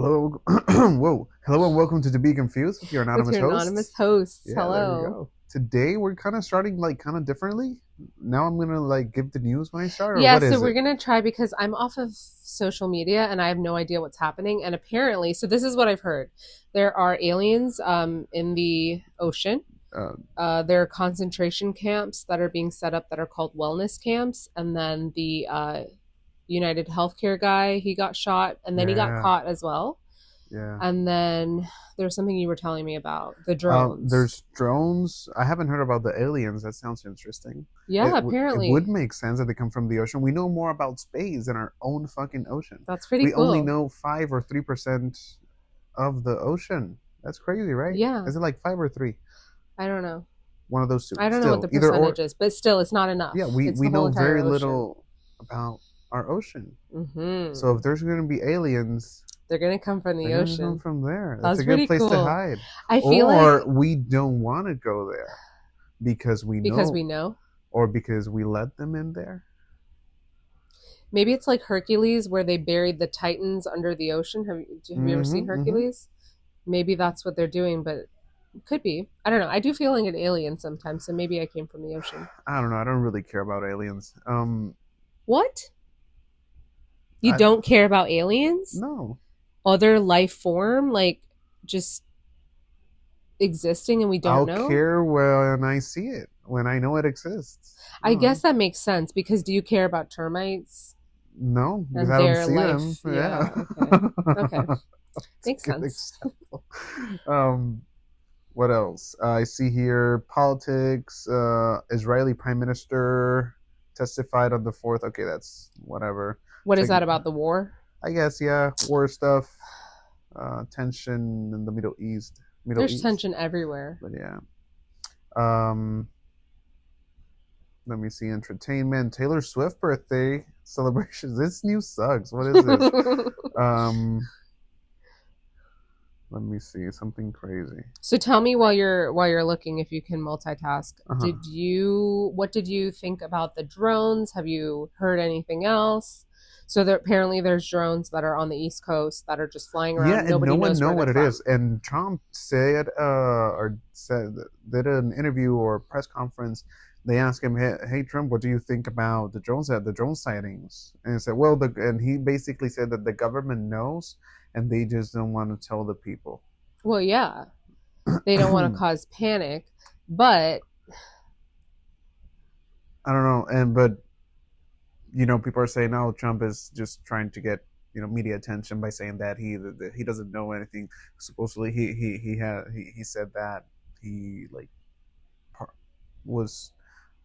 Hello, whoa, hello, and welcome to Be Confused with your With anonymous your anonymous hosts. hosts. Yeah, there we Hello. go. Today we're kind of starting like kind of differently. Now I'm gonna like give the news when I start, or Yeah, what so is we're it? going to try because I'm off of social media and I have no idea what's happening. And apparently, so this is what I've heard there are aliens in the ocean. Uh, There are concentration camps that are being set up that are called wellness camps. And then the United Healthcare guy, he got shot and then he got yeah, caught as well. yeah. And then there's something you were telling me about the drones. There's drones. I haven't heard about the aliens. That sounds interesting. Yeah, It would apparently. make sense that they come from the ocean. We know more about space than our own fucking ocean. That's pretty We only cool. know 5 or 3% of the ocean. That's crazy, right? Yeah, Is it like 5 or 3? I don't know. One of those two. I don't know what Still, the either percentage or. is, but still, it's not enough. Yeah, we It's the we whole know entire very ocean. little about our ocean. So Hmm. if there's going to be aliens, They're gonna come from they're the going to come ocean. from there. That's That's a good pretty place to cool. hide. I feel Or like we don't want to go there because we because we know, know. or because we let them in there. Maybe it's like Hercules, where they buried the Titans under the ocean. Have you ever seen Mm-hmm. Mm-hmm. Hercules? Maybe that's what they're doing, but it could be. I don't know. I do feel like an alien sometimes, so maybe I came from the ocean. I don't know. I don't really care about aliens. What? You I don't care about aliens? no. Other life form, like just existing and we don't I'll know? care when I see it, when I know it exists. I I don't know. guess that makes sense because do you care about termites No, because and I don't their see them. life? Yeah. Yeah, okay. Okay. That's a Makes good sense. example. Um, what else? I see here politics. Israeli Prime Minister testified on the 4th. Okay, that's whatever. What is Check. that about the war? I guess yeah, war stuff, tension in the Middle East. Middle There's East. tension everywhere. But yeah. Um, Let me see. Entertainment. Taylor Swift birthday celebrations. This news sucks. What is this? Um, Let me see. Something crazy. So tell me while you're looking if you can multitask. Uh huh. What did you think about the drones? Have you heard anything else? So there apparently there's drones that are on the East Coast that are just flying Yeah, around. and no Nobody one knows know where they're what it is. from. And Trump said did an interview or press conference. They asked him, "Hey Trump, what do you think about the drone sightings?" And he said, "Well, and he basically said that the government knows, and they just don't want to tell the people." Well, yeah. They don't want to I cause panic, but don't know, and but people are saying, "No, Trump is just trying to get media attention by saying that he doesn't know anything." Supposedly, he said that he like par- was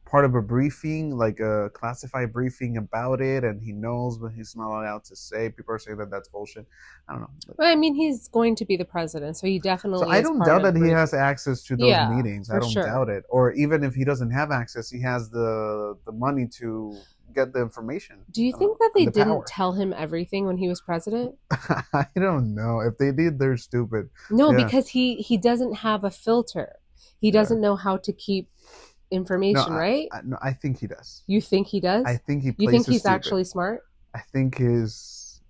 part of a briefing, like a classified briefing about it, and he knows, but he's not allowed to say. People are saying that that's bullshit. I don't know. well, I mean, he's going to be the president, so he So definitely I is don't part doubt of the that he briefing. has access to those Yeah, meetings. I for don't sure. doubt it. Or even if he doesn't have access, he has the money to get the information. Do you I don't think know, that they and the didn't power. tell him everything when he was president? I don't know. If they did, they're stupid. No, Yeah, because he doesn't have a filter. He yeah. doesn't know how to keep No, information, right? no, I think he does. You think he I does? think he You plays think it he's stupid. actually smart? I think his.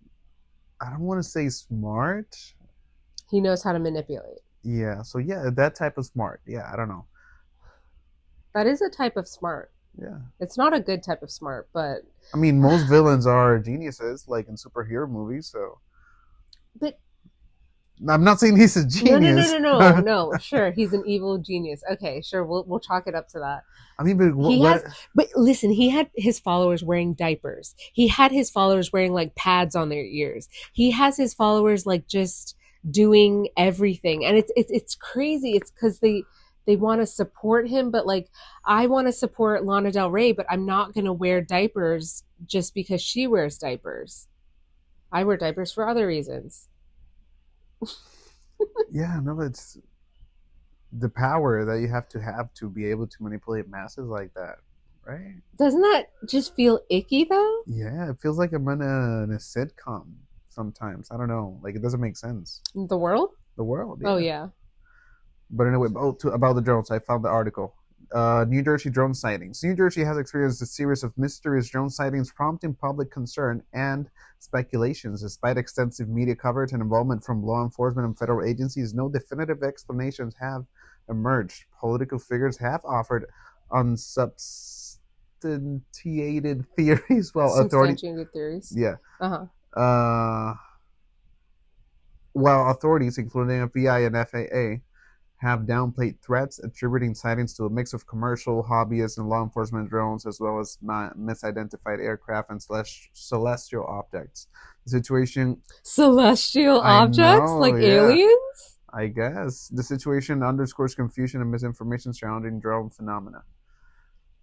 I don't want to say smart. He knows how to manipulate. Yeah. So yeah, that type of smart. Yeah. I don't know. That is a type of smart. Yeah. It's not a good type of smart, but I mean, most villains are geniuses, like in superhero movies. So but I'm not saying he's a no, no, no, genius. no, no, no. Sure, he's an evil genius. Okay, sure, we'll chalk it up to that. I mean, but He what? has, but listen, he had his followers wearing diapers. He had his followers wearing like pads on their ears. He has his followers like just doing everything, and it's crazy. It's because they want to support him, but like I want to support Lana Del Rey, but I'm not going to wear diapers just because she wears diapers. I wear diapers for other reasons. Yeah, no, it's the power that you have to be able to manipulate masses like that, right? Doesn't that just feel icky though? Yeah, it feels like I'm in a sitcom sometimes. I don't know, like it doesn't make sense. The world? The world, Oh yeah. yeah. But anyway, about the drones, I found the article. New Jersey drone sightings. New Jersey has experienced a series of mysterious drone sightings, prompting public concern and speculations. Despite extensive media coverage and involvement from law enforcement and federal agencies, no definitive explanations have emerged. Political figures have offered unsubstantiated theories, while authority, Substantiated theories. yeah, Uh-huh. uh, while authorities, including FBI and FAA, have downplayed threats, attributing sightings to a mix of commercial, hobbyist, and law enforcement drones, as well as misidentified aircraft and celestial objects. The situation, Celestial I objects know, like yeah, aliens? I guess. The situation underscores confusion and misinformation surrounding drone phenomena.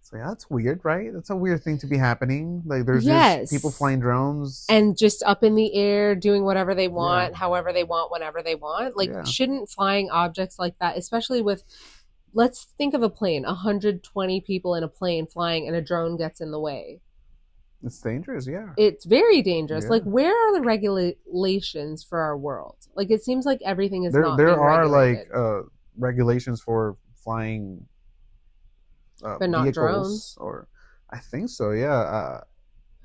So yeah, that's weird, right? That's a weird thing to be happening. Like there's just people Yes. flying drones. And just up in the air doing whatever they Yeah, want, however they want, whenever they want. Like, yeah. shouldn't flying objects like that, especially with, let's think of a plane, 120 people in a plane flying and a drone gets in the way. It's dangerous, yeah. It's very dangerous. Like, Yeah. where are the regulations for our world? Like, it seems like everything is not There being are like regulated, regulations for flying but not vehicles, drones. or I think so. Yeah,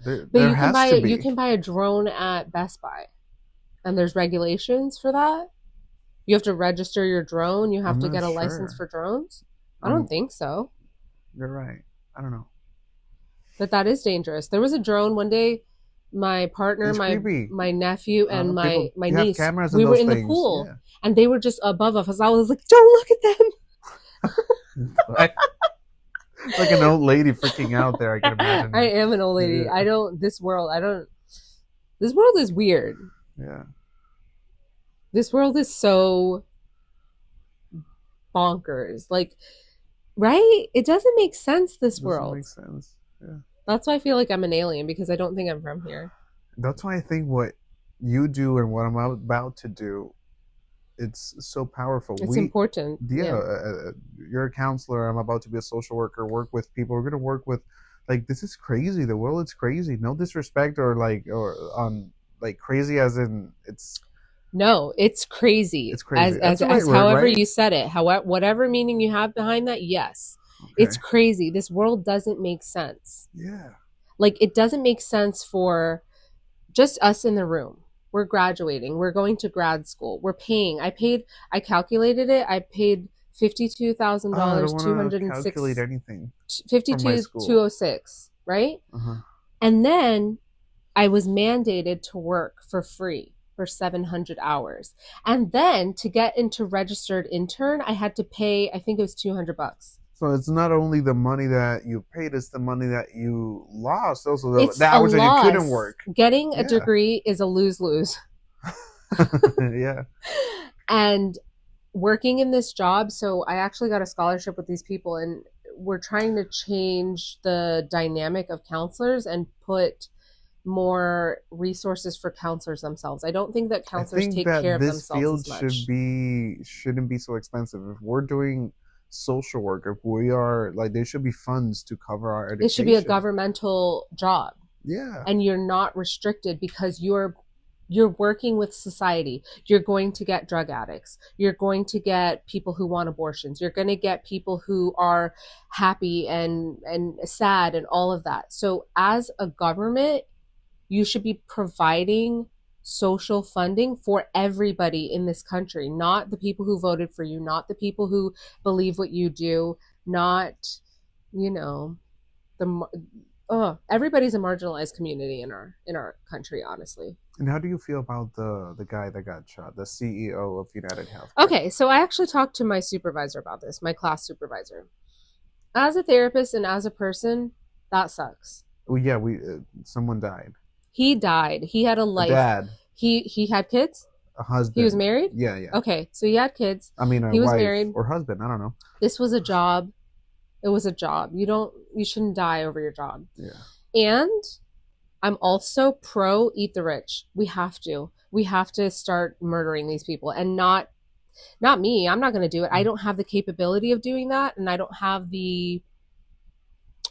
But there has to you be. can buy a drone at Best Buy, and there's regulations for that. You have to register your drone. You have I'm to not get a license sure. for drones. I don't Um, think so. you're right. I don't know. But that is dangerous. There was a drone one day. My partner, It's creepy. my nephew, and People, my you have niece. cameras in We were those in the things. pool, Yeah. and they were just above us. I was like, "Don't look at them." Like an old lady freaking out there. I can imagine. I am an old lady. Yeah. I don't. This world. I don't. This world is weird. Yeah. This world is so bonkers. Like, right? It doesn't make sense. This It doesn't world. make sense. Yeah. That's why I feel like I'm an alien because I don't think I'm from here. That's why I think what you do and what I'm about to do, it's so powerful. It's important. Yeah, Yeah. you're a counselor. I'm about to be a social worker. Work with people. We're gonna work with, like, this is crazy. The world is crazy. No disrespect or like crazy as in No, it's crazy. it's crazy. That's the right As word, however right? you said it, however whatever meaning you have behind that, yes. Okay. It's crazy. This world doesn't make sense. Yeah. Like it doesn't make sense for just us in the room. We're graduating. We're going to grad school. We're paying. I calculated it. I paid Oh, I don't $52,000, want to 206 calculate anything from my 52 school. 206, right? Uh-huh. And then I was mandated to work for free for 700 hours. And then to get into registered intern, I had to pay, I think it was $200. So it's not only the money that you paid; it's the money that you lost. Also, It's the a hours that you couldn't loss. work. Getting a Yeah. degree is a lose-lose. Yeah. And working in this job, so I actually got a scholarship with these people, and we're trying to change the dynamic of counselors and put more resources for counselors themselves. I don't think that I counselors think take that care of this themselves field as much. shouldn't be so expensive. If we're doing social work, if we are like, there should be funds to cover our education. It should be a governmental job, Yeah. and you're not restricted because you're working with society. You're going to get drug addicts. You're going to get people who want abortions. You're going to get people who are happy and sad and all of that. So as a government, you should be providing social funding for everybody in this country, not the people who voted for you, not the people who believe what you do, not, you know, everybody's a marginalized community in our country, honestly. And how do you feel about the guy that got shot, the CEO of United Health? Okay, so I actually talked to my supervisor about this, my class supervisor. As a therapist and as a person, that sucks. Well, yeah, someone died. He died. He had a life. A dad. He had kids? A husband. He was married? Yeah, yeah. Okay, so he had kids. I mean, he was wife married or husband. I don't know. This was a job. It was a job. You shouldn't die over your job. Yeah. And I'm also pro eat the rich. We have to start murdering these people, and not me. I'm not going to do it. I don't have the capability of doing that, and I don't have the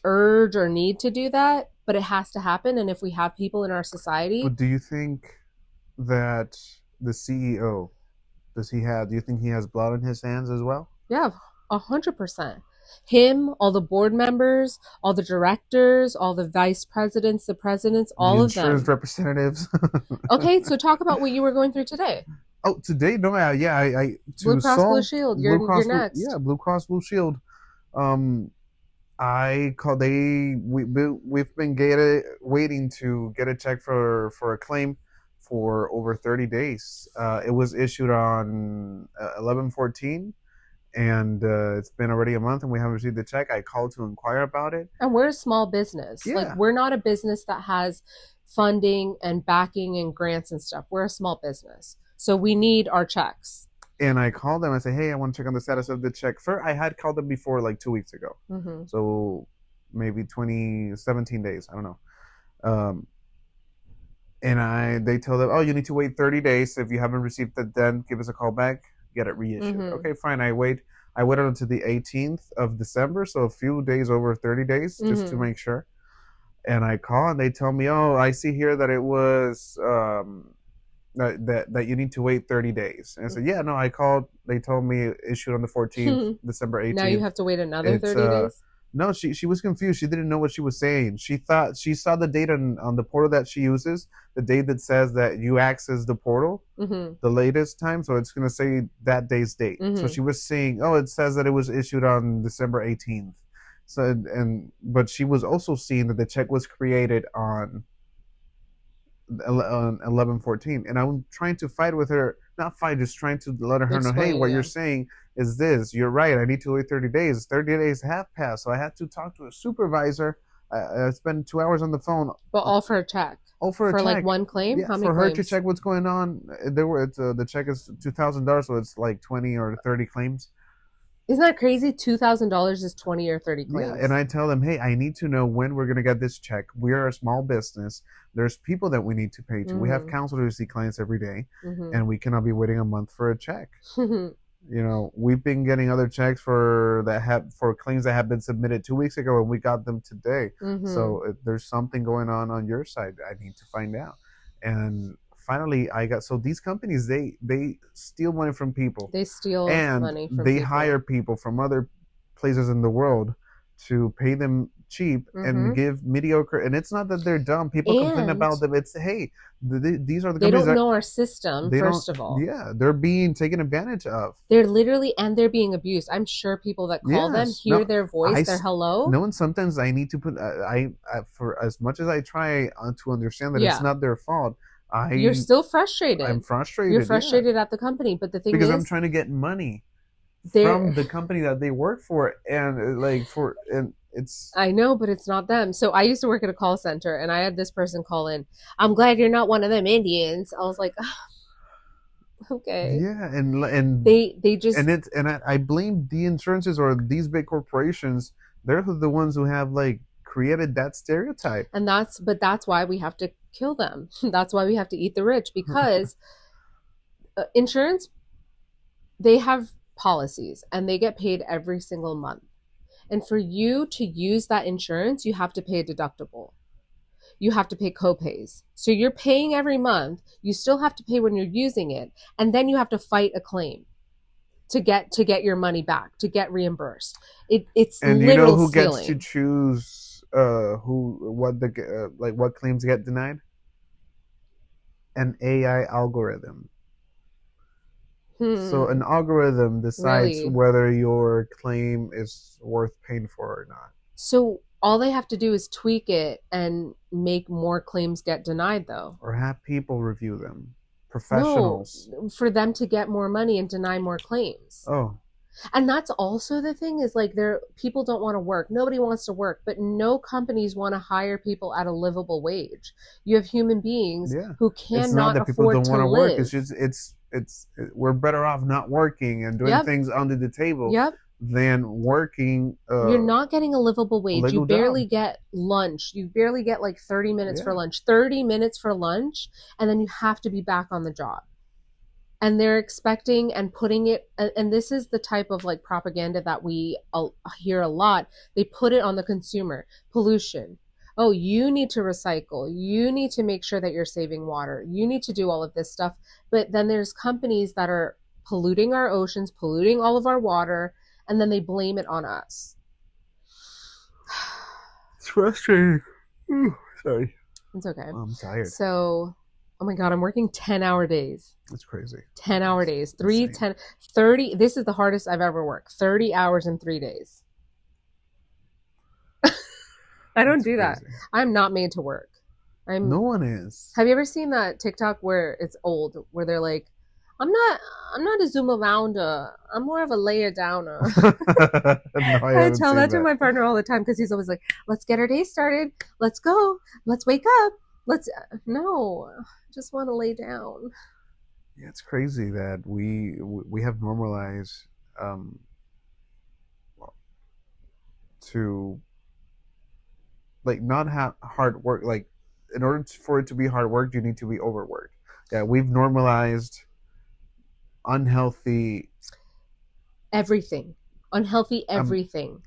urge or need to do that, but it has to happen. And if we have people in our society. But do you think that the CEO, do you think he has blood on his hands as well? Yeah, 100%. Him, all the board members, all the directors, all the vice presidents, the presidents, The all of insurance them. representatives. Okay, so talk about what you were going through today. Oh, today, no, yeah, I Blue to Cross Blue solve Shield, Blue you're Cross Blue, next. yeah, Blue Cross Blue Shield. Um, I called. We've been waiting to get a check for a claim for over 30 days. It was issued on 11/14, and it's been already a month, and we haven't received the check. I called to inquire about it. And we're a small business. Like, Yeah, we're not a business that has funding and backing and grants and stuff. We're a small business. So we need our checks. and I called them. I said, "Hey, I want to check on the status of the check." First, I had called them before, like 2 weeks ago, Mm-hmm. so maybe 17 days. I don't know. Um, and they tell them, oh, you need to wait 30 days. If you haven't received it, then give us a call back, get it reissued. Mm-hmm. Okay, fine. I waited until the 18th of December, so a few days over 30 days, just to Mm-hmm. make sure. And I call and they tell me, oh, I see here that it was that you need to wait 30 days. And I said, yeah, no, I called. They told me issued on the 14th, December Now you 18th. have to wait another It's 30 days? no, she was confused. She didn't know what she was saying. She thought she saw the date on the portal that she uses, the date that says that you access the portal, Mm-hmm. the latest time. So it's gonna say that day's date. So Mm-hmm. she was saying, oh, it says that it was issued on December 18th. So but she was also seeing that the check was created on 11/14, and I'm trying to fight with her, not fight, just trying to let her know, hey, Explain, what you're yeah. saying is this, you're right, I need to wait 30 days. 30 days have passed, so I had to talk to a supervisor. I spent 2 hours on the phone, But all for a check. all for a For like check. one claim? Yeah, How many for her to claims? check what's going on. The check is $2,000, so it's like 20 or 30 claims. Isn't that crazy? $2,000 is 20 or 30 Yeah, and claims. I tell them, hey, I need to know when we're gonna get this check. We are a small business. There's people that we need to pay to. We have Mm-hmm. counselors who see clients every day, Mm-hmm. and we cannot be waiting a month for a check. We've been getting other checks for claims that have been submitted 2 weeks ago, and we got them today. Mm-hmm. So if there's something going on your side, I need to find out. And finally, I got so these companies they steal money from people, They steal and money from they hire people. people from other places in the world to pay them cheap and Mm-hmm. give mediocre. And it's not that they're dumb. People complain And about them. It's, hey, these are the they companies don't that know our system, they don't. first of all. Yeah, they're being taken advantage of. They're literally, and they're being abused. I'm sure people that call them Yes. hear No. their voice, I their hello. no. And sometimes I need to put. For as much as I try to understand that it's Yeah. not their fault. You're still I'm frustrated. You're frustrated. Yeah, frustrated at the company. But the thing because I'm is, trying to get money they're, from the company that they work for, and it's. I know, but it's not them. So I used to work at a call center and I had this person call in, I'm glad you're not one of them Indians. I was like, okay. Yeah, and They just, I blame the insurances or these big corporations. They're the ones who have like created that stereotype. and that's why we have to kill them. That's why we have to eat the rich, because insurance, they have policies and they get paid every single month. And for you to use that insurance, you have to pay a deductible. You have to pay copays. So you're paying every month. You still have to pay when you're using it, and then you have to fight a claim to get your money back, to get reimbursed. It's And do you know literal who gets to stealing. choose who what the like what claims get denied? An AI algorithm. So an Hmm. algorithm decides Really? whether your claim is worth paying for or not. So all they have to do is tweak it and make more claims get denied, though. Or have people review them. No, Professionals. for them to get more money and deny more claims. Oh, And that's also the thing, is like, there people don't want to work. Nobody wants to work, but no companies want to hire people at a livable wage. You have human beings yeah. who It's not cannot that people afford don't to want to work. live. It's just we're better off not working and doing Yep. things under the table Yep. than working You're not getting a livable a wage. You legal barely job. get lunch. You barely get like 30 minutes for Yeah. lunch. 30 minutes for lunch, and then you have to be back on the job. And they're expecting and putting it, and this is the type of like propaganda that we hear a lot. They put it on the consumer. Pollution. Oh, you need to recycle. You need to make sure that you're saving water. You need to do all of this stuff. But then there's companies that are polluting our oceans, polluting all of our water, and then they blame it on us. It's frustrating. Sorry. It's okay. I'm tired. So, oh my God, I'm working 10-hour days. It's crazy. 10-hour It's days. Three, insane. 10, 30. This is the hardest I've ever worked. 30 hours in 3 days. I don't It's do that. crazy. I'm not made to work. I'm No one is. Have you ever seen that TikTok where it's old, where they're like, I'm not I'm not a zoom arounder. I'm more of a layer downer. No, I I haven't tell seen that to that. my partner all the time because he's always like, let's get our day started. Let's go. Let's wake up. Let's No, I just want to lay down. Yeah, it's crazy that we have normalized um, to like not have hard work. Like in order for it to be hard work, you need to be overworked. Yeah, we've normalized unhealthy. Everything. Unhealthy Um, everything.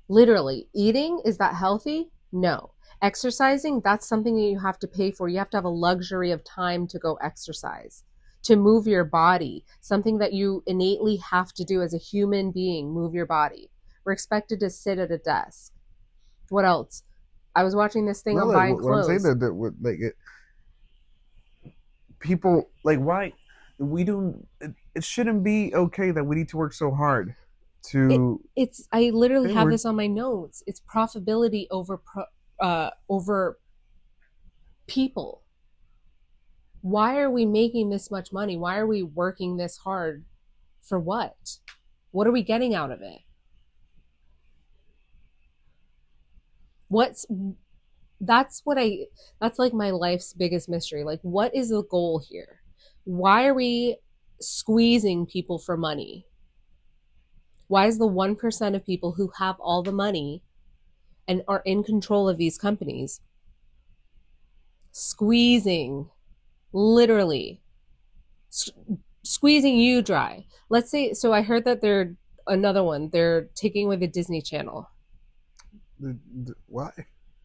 Literally, eating, is that healthy? No. Exercising, that's something that you have to pay for. You have to have a luxury of time to go exercise, to move your body, something that you innately have to do as a human being, move your body. We're expected to sit at a desk. What else? I was watching this thing no, on like buying what I'm saying clothes. that like people like why we don't. It shouldn't be okay that we need to work so hard It to. it's I literally Hey, have we're this on my notes. It's profitability over people. Why are we making this much money? Why are we working this hard? For what? What are we getting out of it? What's that's what I that's like my life's biggest mystery. Like, what is the goal here? Why are we squeezing people for money? Why is the 1% of people who have all the money and are in control of these companies squeezing, literally s- squeezing you dry? Let's say, so I heard that they're taking away the Disney Channel why?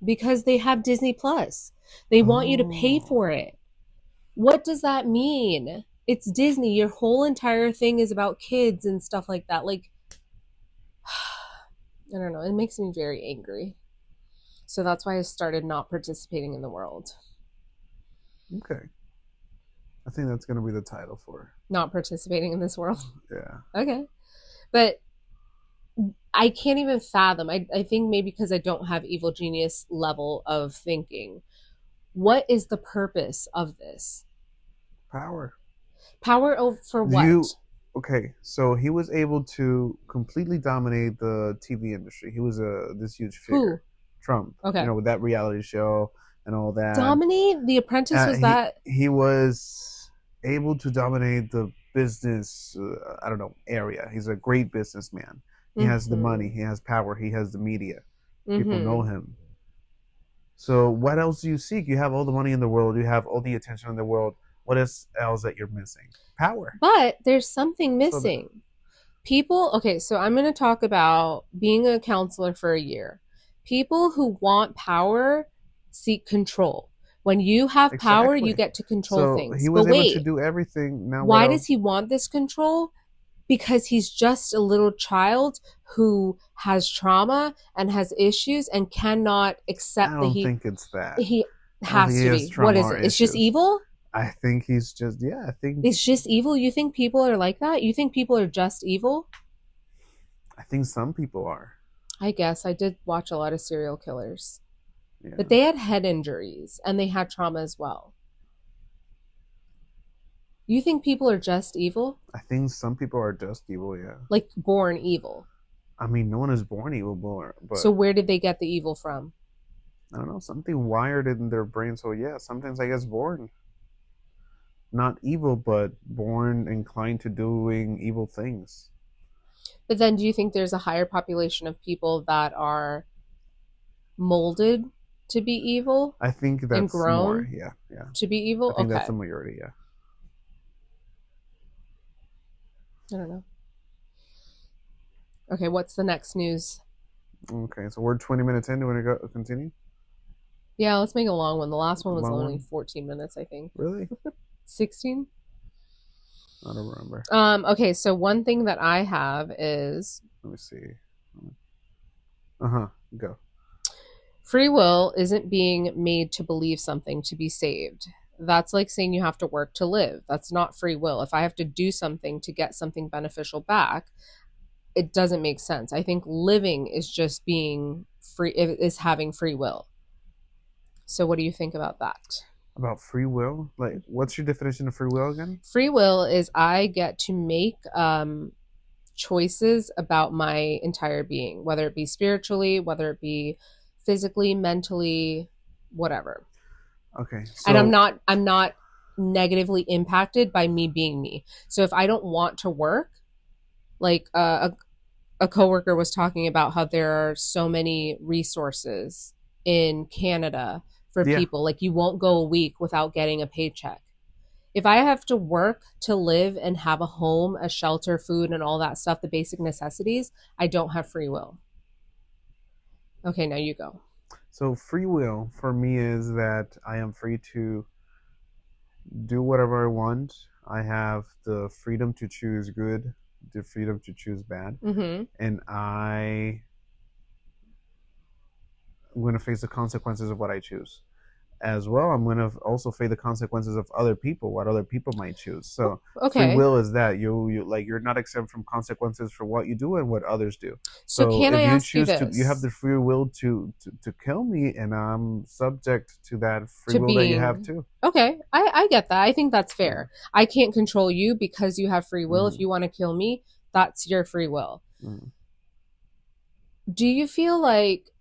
because they have Disney Plus. They want you to pay Oh, for it. What does that mean? It's Disney. Your whole entire thing is about kids and stuff like that. Like, I don't know. It makes me very angry. So that's why I started not participating in the world. okay. I think that's gonna be the title for. Not participating in this world. Yeah. Okay. But I can't even fathom. I think maybe because I don't have evil genius level of thinking. What is the purpose of this? Power. Power over for Do you what? okay? So he was able to completely dominate the TV industry. He was a this huge Who? figure, Trump. Okay. With that reality show and all that. Dominate? The Apprentice was He that? he was able to dominate the business. I don't know area. He's a great businessman. He has the money. Mm-hmm. He has power. He has the media. People know Mm-hmm. him. So what else do you seek? You have all the money in the world. You have all the attention in the world. What is else that you're missing? Power. But there's something So the, missing. People, okay, so I'm going to talk about being a counselor for a year. People who want power seek control. When you have power, you exactly. get to control So he things. But was able to wait, do everything. Now what why does else? he want this control? Because he's just a little child who has trauma and has issues and cannot I accept that don't he think it's that. he I don't think has he to has be. What trauma is or it? It's just issues. evil? I think he's just yeah. It's just evil? You think people are like that? You think people are just evil? I think some people are. I guess I did watch a lot of serial killers, but Yeah. they had head injuries and they had trauma as well. You think people are just evil? I think some people are just evil. Yeah. Like born evil. I mean, no one is born evil, So but where did they get the evil from? I don't know, something wired in their brain. So yeah, sometimes I guess born not evil, but born inclined to doing evil things. But then do you think there's a higher population of people that are molded to be evil I think and that's more. grown Yeah, yeah. to be I evil? think that's Okay. the majority. Yeah. I don't know. Okay, what's the next news? Okay, so we're 20 minutes in. Do you want to go continue? Yeah, let's make a long one. The last one A was long only one? 14 minutes, I think. Really? 16? I don't remember. Okay, so one thing that I have is Let me see. Uh huh. Go. Free will isn't being made to believe something to be saved. That's like saying you have to work to live. That's not free will. If I have to do something to get something beneficial back, it doesn't make sense. I think living is just being free, is having free will. So, what do you think about that? About free will? Like, what's your definition of free will again? Free will is I get to make choices about my entire being, whether it be spiritually, whether it be physically, mentally, whatever. Okay, And so I'm not negatively impacted by me being me. So if I don't want to work, like a coworker was talking about how there are so many resources in Canada for yeah, people. Like you won't go a week without getting a paycheck. If I have to work to live and have a home, a shelter, food, and all that stuff, the basic necessities, I don't have free will. Okay, now you go. so free will for me is that I am free to do whatever I want. I have the freedom to choose good, the freedom to choose bad, Mm-hmm. and I'm going to face the consequences of what I choose. As well, I'm going to also face the consequences of other people, what other people might choose. So free Okay. will is that you like you're not exempt from consequences for what you do and what others do. So So can I if you ask you choose to, you have this? the free will to kill me, and I'm subject to that free To will that you have being too. okay, I get that. I think that's Yeah. fair. I can't control you because you have free will. If Mm-hmm. you want to kill me, that's your free will. Mm-hmm. Do you feel like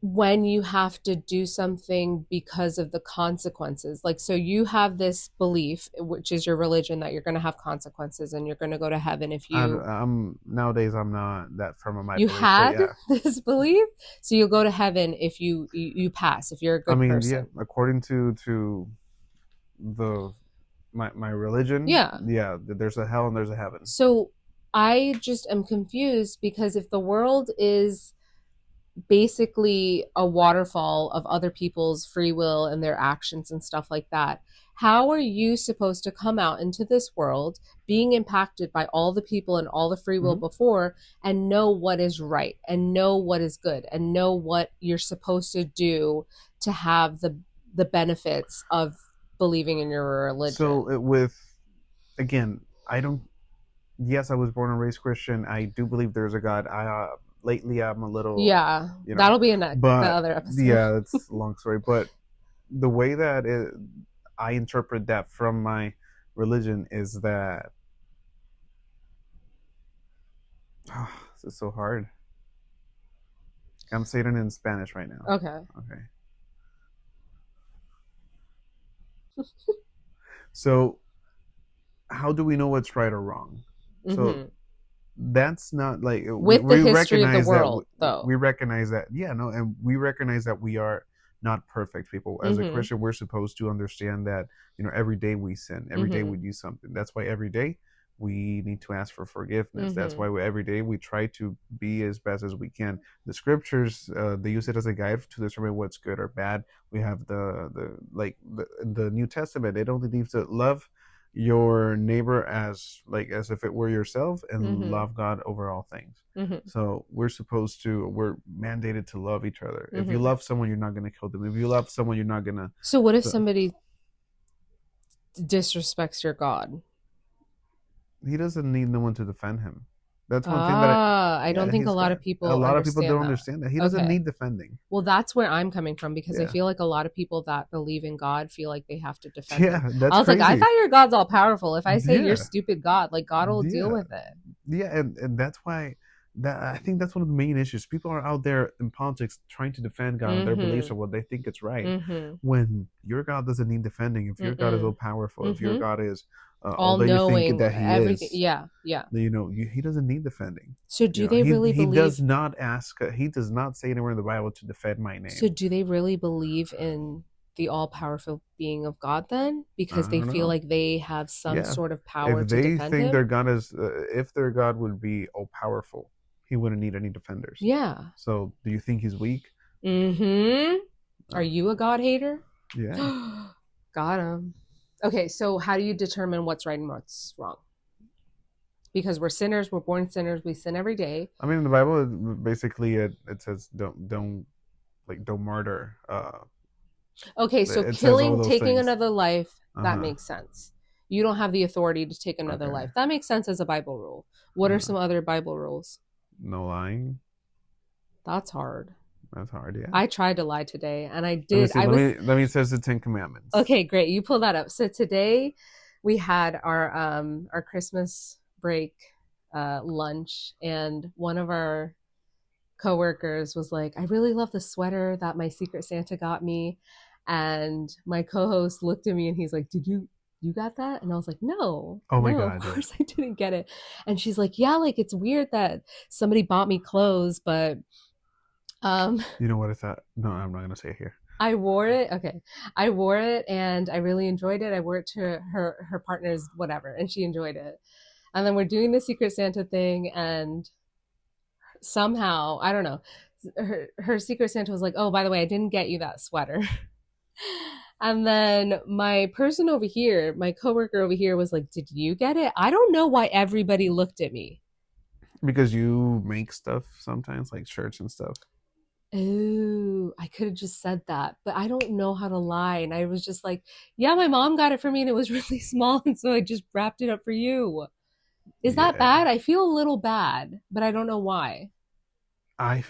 when you have to do something because of the consequences, like so you have this belief, which is your religion, that you're going to have consequences and you're going to go to heaven if I'm nowadays I'm not that firm on my you belief, but had yeah, this belief, so you'll go to heaven if you pass, if you're a I good mean, yeah, person. according to the my religion, Yeah. yeah, there's a hell and there's a heaven. So I just am confused because if the world is basically a waterfall of other people's free will and their actions and stuff like that, how are you supposed to come out into this world being impacted by all the people and all the free will Mm-hmm. before and know what is right and know what is good and know what you're supposed to do to have the benefits of believing in your So religion? with again, I don't. Yes, I was born and raised Christian. I do believe there's a God. I lately I'm a little, Yeah, you know, that'll be the but other episode. yeah, it's a long story. But the way that I interpret that from my religion is that this is so hard. I'm saying it in Spanish right now. Okay. Okay, so how do we know what's right or wrong? So Hmm. that's not like With the we history of the recognize that world, though. we recognize that, yeah, no, and we recognize that we are not perfect people. As a Hmm. Christian, we're supposed to understand that, every day we sin, every day we Hmm. do something. That's why every day we need to ask for forgiveness. That's Hmm. why every day we try to be as best as we can. The scriptures, they use it as a guide to determine what's good or bad. We have the New Testament. It only needs to love your neighbor as if it were yourself, and Hmm. love God over all things. Hmm. So we're mandated to love each other. If you Hmm. love someone, you're not going to kill them. If you love someone, you're not going to. So what if So somebody disrespects your God? he doesn't need no one to defend him. That's one thing that I don't yeah, think a he's lot got. of A people lot of people don't understand that. understand that he doesn't Okay. need defending. Well, that's where I'm coming from because I Yeah, feel like a lot of people that believe in God feel like they have to defend him. yeah, I that's was like, I crazy. thought your God's all powerful. If I say you're Yeah, stupid God, like God will deal yeah. with it. Yeah, and that's why that I think that's one of the main issues. People are out there in politics trying to defend God and their beliefs Mm-hmm. or what they think it's right, Mm-hmm. when your God doesn't need defending. If your God is all Mm-mm. powerful, if your Mm-hmm. God is all All that you think knowing, that He everything. is, Yeah, yeah. then he doesn't need defending. So do they really He does believe not ask. He does not say anywhere in the Bible to defend my so name. do they really believe in the all-powerful being of God then? I Because they don't feel know. like they have some Yeah, sort of power if to they defend think him? their God is, if their God would be all powerful, He wouldn't need any defenders. Yeah. So, do you think He's weak? Mm-hmm. Are No. you a God hater? Yeah. Got him. Okay, so how do you determine what's right and what's wrong? Because we're sinners, we're born sinners, we sin every day. I mean, in the Bible, basically, it says don't like don't murder. Okay, so It says all killing, those taking things. another life, Uh that huh. makes sense. You don't have the authority to take another Okay. life. That makes sense as a Bible rule. What are Uh, some other Bible rules? no lying. That's hard. That's hard. Yeah. I tried to lie today and I Let me did. see. I was Let me. It says the Ten Commandments. okay, great. You pull that up. So today we had our Christmas break lunch and one of our coworkers was like, I really love the sweater that my Secret Santa got me. And my co-host looked at me and he's like, Did you got that? And I was like, No, Oh my no, of God. Yeah. course I didn't get it. And she's like, Yeah, like it's weird that somebody bought me clothes, but um You know what I thought? No, I'm not gonna say it here. I wore it. Okay. I wore it and I really enjoyed it. I wore it to her partner's whatever and she enjoyed it. And then we're doing the Secret Santa thing and somehow, I don't know, her Secret Santa was like, "Oh, by the way, I didn't get you that sweater." And then my person over here, my coworker over here was like, "Did you get it?" I don't know why everybody looked at me. Because you make stuff sometimes, like shirts and stuff. Oh, I could have just said that, but I don't know how to lie. And I was just like, yeah, my mom got it for me and it was really small. And so I just wrapped it up for you. Is that Yeah. bad? I feel a little bad, but I don't know why. I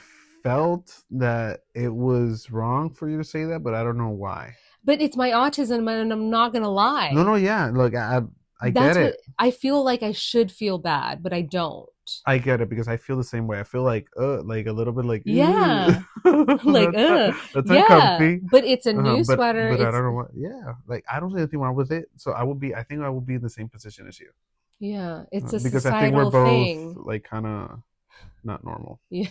felt that it was wrong for you to say that, but I don't know why. But it's my autism and I'm not going to No, lie. no, yeah. Look, I get That's what it. I feel like I should feel bad, but I don't. I get it because I feel the same way. I feel like a little bit like, Yeah. Like, that's yeah. uncomfy. But it's a new sweater. But I It's, don't know what. Yeah, like I don't see anything wrong with it. So I would be. I think I would be in the same position as you yeah, it's a because I think we're societal both thing. like kind of not normal. Yeah.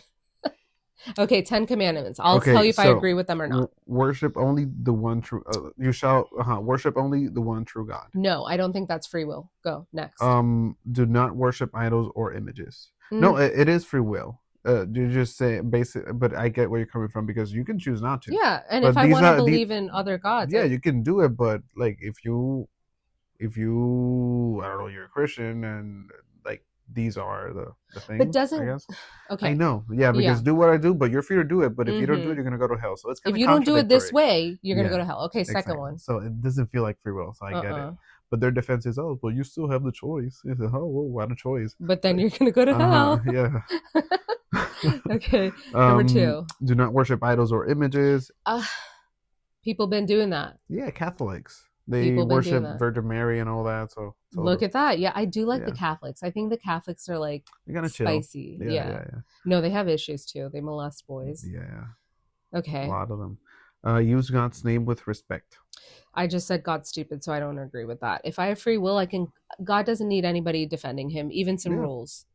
Okay, 10 commandments. I'll tell Okay, you if I so agree with them or not. worship only the one true. You shall worship only the one true God. No, I don't think that's free will. Go next. Do not worship idols or images. No, Mm, it is free will. You just say basic, but I get where you're coming from because you can choose not to. yeah, and if But I these want to are the believe in other gods, yeah, you can do it, but like if you I don't know, you're a Christian and like these are the but things, I doesn't guess. I okay. know, yeah, because Yeah. do what I do, but you're free to do it. But if you don't do it, Mhm. you're gonna go to hell. So it's kind If of you don't do it this contradictory. way, you're going to go Yeah, to hell. Okay, second exactly. one. So it doesn't feel like free will. So I get it. Uh-uh. But their defense is, oh, well, you still have the choice. It's like, oh, well, what a choice. But then Like, you're going to go to hell. yeah. Okay, number 2. Do not worship idols or images. Uh, people been doing that. Yeah, Catholics. They People been doing worship that. Virgin Mary and all that. So Look at that. Yeah, I do like the yeah, Catholics. I think the Catholics are like you're gonna chill. spicy. Yeah, Yeah. yeah, yeah, No, they have issues too. They molest boys. yeah. A Okay. lot of them. Use God's name with respect. I just said God's stupid, so I don't agree with that. If I have free will, I can. God doesn't need anybody defending him, even some Yeah. rules.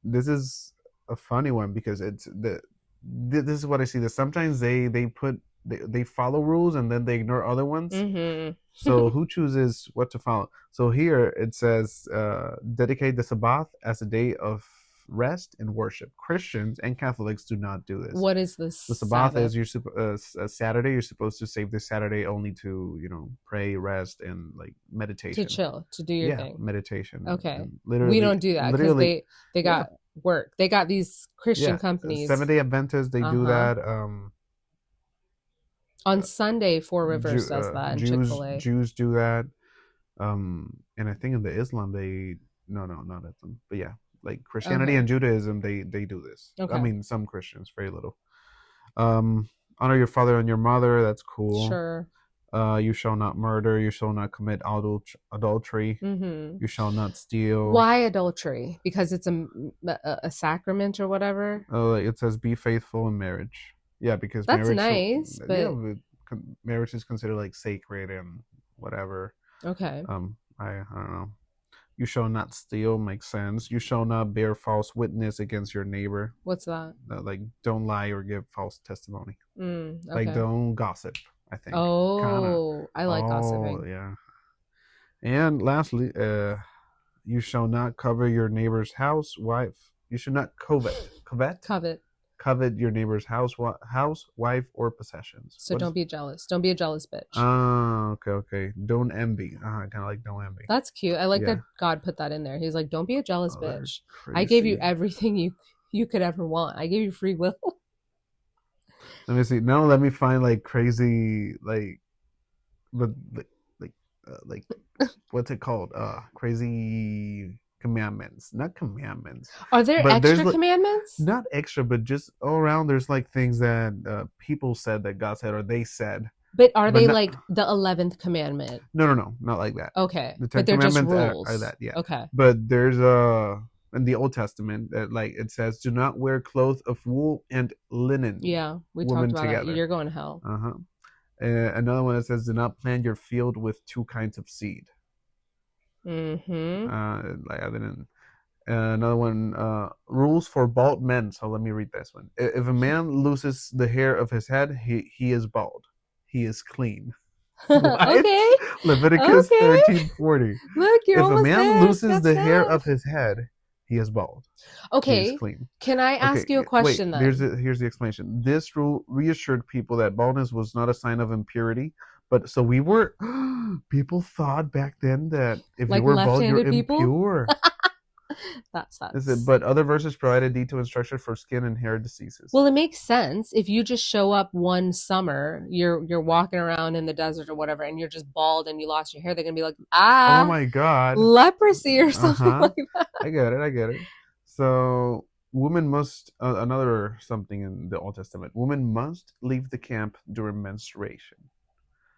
This is a funny one because this is what I see. That sometimes they put they follow rules and then they ignore other ones. Mm-hmm. So who chooses what to follow? So here it says, dedicate the Sabbath as a day of rest and worship. Christians and Catholics do not do this. What is this The Sabbath Sabbath? is Saturday. You're supposed to save this Saturday only to pray, rest, and like To meditation. chill, to do your Yeah, thing. meditation. Okay. And We don't do that because literally, they yeah, got work. They got these Christian yeah. companies. 7 Day Adventists they do Uh-huh. that. On Sunday, Four Rivers does that and Chick-fil-A. Jews do that. And I think in the Islam they no not Islam, but yeah, like Christianity Okay. and Judaism they do this. I Okay. mean, some Christians, very little. Honor your father and your mother. That's cool. Sure. You shall not murder. You shall not commit adultery. Mm-hmm. You shall not steal. Why adultery? Because it's a sacrament or whatever. It says be faithful in marriage. Yeah, because That's marriage. nice, Yeah, but marriage is considered like sacred and whatever. okay. I don't know. You shall not steal makes sense. You shall not bear false witness against your neighbor. What's that? Like don't lie or give false testimony. Like Okay. don't gossip. I think. Kinda. Oh, I like Oh gossiping. yeah. And lastly, you shall not cover your neighbor's house, wife. You should not Covet. covet your neighbor's house, wife, or possessions. So What don't is? be jealous. Don't be a jealous bitch. Ah, okay, okay. Don't envy. Kind of like don't envy. That's cute. I like Yeah. that God put that in there. He's like, "Don't be a jealous Oh, they're bitch. I gave you crazy. everything you could ever want. I gave you free will." Let me see. Now let me find like crazy but like like what's it called? Crazy commandments. Not commandments. Are there But there's extra like commandments? not extra, but just all around there's like things that people said that God said or they said. But are But they not like the 11th commandment? no, not like that. Okay. The But Ten they're just Commandments are rules. that, yeah. Okay. But there's in the Old Testament that like it says, "Do not wear clothes of wool and linen, Yeah, we talked women about that. together." You're going to hell. Uh huh. Another one that says, "Do not plant your field with two kinds of seed." Mm-hmm. Like I didn't. Another one, rules for bald men. So let me read this one. If a man loses the hair of his head, he is bald. He is clean. What? Okay. Leviticus Okay. 13:40. Look, you're If a almost man there. loses Step, the hair step. of his head, he is bald. He is Okay. clean. Can I Okay, ask you a wait. question then? Here's the explanation. This rule reassured people that baldness was not a sign of impurity, but so we were. People thought back then that if you Like were bald, you're left-handed people? impure. Is it? That's But other verses provided detailed instruction for skin and hair diseases. well, it makes sense. If you just show up one summer, you're walking around in the desert or whatever, and you're just bald and you lost your hair, they're gonna be like, Oh ah, my God. leprosy or Uh something huh. like that. I get it. I get it. So, women must, another something in the Old Testament, women must leave the camp during menstruation.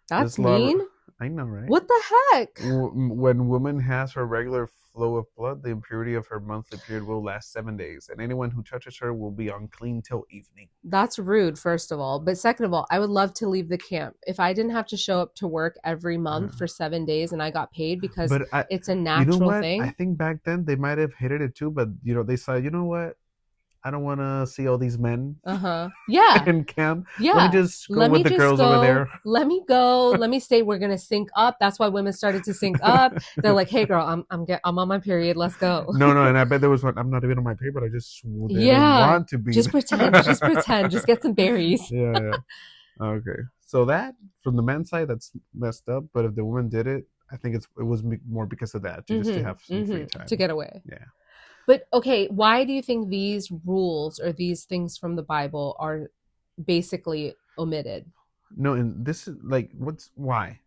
That's This law, mean. I know, right? What the heck? When woman has her regular flow of blood, the impurity of her monthly period will last 7 days, and anyone who touches her will be unclean till evening. That's rude, first of all. But second of all, I would love to leave the camp. If I didn't have to show up to work every month Uh, for 7 days and I got paid because but it's a you know natural what? I thing. think back then they might have hated it too, but they said, you know what? I don't want to see all these men Uh-huh. Yeah. in camp. Let me Yeah. just go Let with me the just girls over go. there. Let me go. Let me stay. We're gonna sync up. That's why women started to sync up. They're like, "Hey, girl, I'm on my period. Let's go." No, and I bet there was one. I'm not even on my paper. I just didn't Yeah. want to be Just pretend. Just there. pretend. Just get some berries. Yeah. Okay. So that from the men's side, that's messed up. But if the woman did it, I think it was more because of that, just to have Mm-hmm. some free Mm-hmm. To time. get away. Yeah. But okay, why do you think these rules or these things from the Bible are basically omitted? No, and this is like what's why?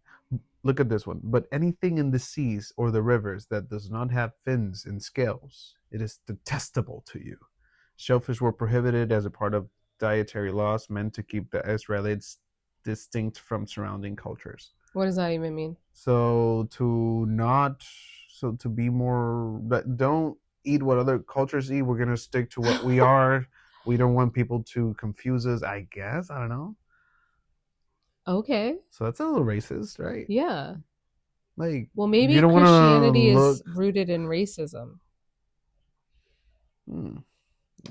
Look at this one. But anything in the seas or the rivers that does not have fins and scales, it is detestable to you. Shellfish were prohibited as a part of dietary laws meant to keep the Israelites distinct from surrounding cultures. What does that even mean? So to not, so to be more, but don't eat what other cultures eat. We're gonna stick to what we are. We don't want people to confuse us. I guess I don't know. Okay. So that's a little racist, right? Yeah. Like Well, you maybe don't want to Christianity look. is rooted in racism. Hmm,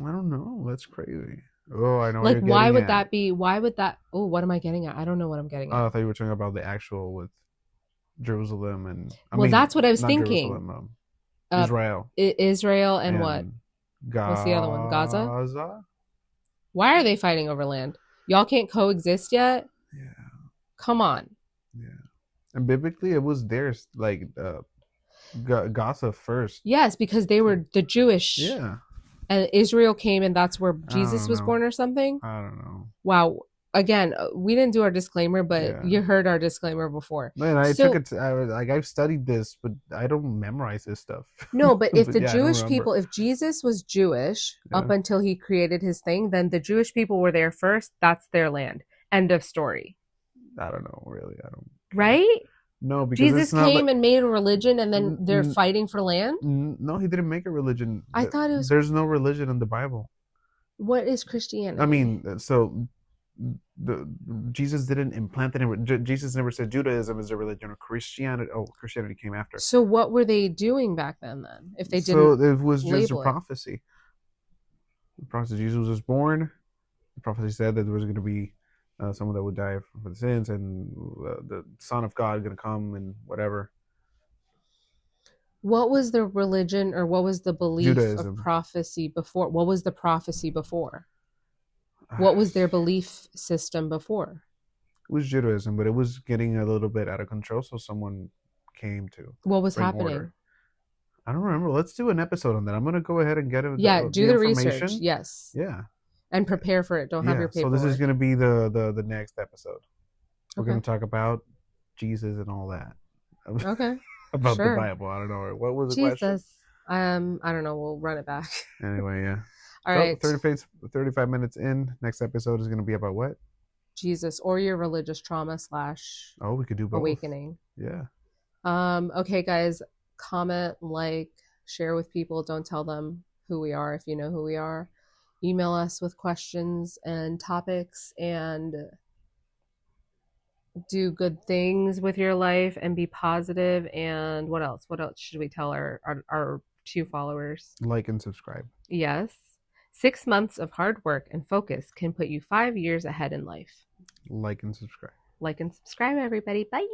I don't know. That's crazy. Oh, I know what Like, you're why getting would at. that be? Why would that? Oh, what am I getting at? I don't know what I'm getting Oh, at. I thought you were talking about the actual with Jerusalem and I Well, mean that's what I was not thinking. Jerusalem, Uh, Israel Israel and what? and What's the other one? Gaza? Gaza. Why are they fighting over land? Y'all can't coexist yet? Yeah, Come on. yeah. And biblically, it was theirs, like Gaza first. Yes, because they were the Jewish Yeah, and Israel came and that's where I Jesus don't was know. born or something. I don't know. Wow. Again, we didn't do our disclaimer, but Yeah. you heard our disclaimer before. Man, I took So, it. Like I've studied this, but I don't memorize this stuff. no, but if But the yeah, I don't Jewish remember. people, if Jesus was Jewish up Yeah, until he created his thing, then the Jewish people were there first. That's their land. End of story. I don't know. Really, I don't care. Right? No, because it's Jesus not like came and made a religion and then n- they're n- fighting for land? no, he didn't make a religion. I thought it was, There's no religion in the Bible. what is I Christianity? mean, so the Jesus didn't implant any. Jesus never said Judaism is a religion or Christianity. Oh, Christianity came after. So what were they doing back then if they So didn't it was just a label it? prophecy. The prophecy Jesus was born. The prophecy said that there was going to be someone that would die for the sins, and the Son of God going to come and whatever. What was the religion or what was the belief of Judaism. prophecy before? What was the prophecy before? What was their It belief system before? was Judaism, but it was getting a little bit out of control. So someone came to What was bring happening? order. I don't remember. Let's do an episode on that. I'm gonna go ahead and get Yeah, do the the research. information. Yes. Yeah, and prepare for it. Don't have Yeah. your So this is paperwork. gonna be the next episode. We're Okay. gonna talk about Jesus and all that. Okay. About the Sure. Bible. I don't know. What was the question? Jesus. I don't know. We'll run it back. Anyway, yeah. All So right. 35 minutes in. Next episode is gonna be about what? Jesus or your religious trauma slash Oh, we could do both. awakening. Yeah. Okay, guys, comment, like, share with people. Don't tell them who we are if you know who we are. Email us with questions and topics, and do good things with your life and be positive. And what else? What else should we tell our two followers? Like and subscribe. Yes. 6 months of hard work and focus can put you 5 years ahead in life. Like and subscribe. Like and subscribe, everybody. Bye.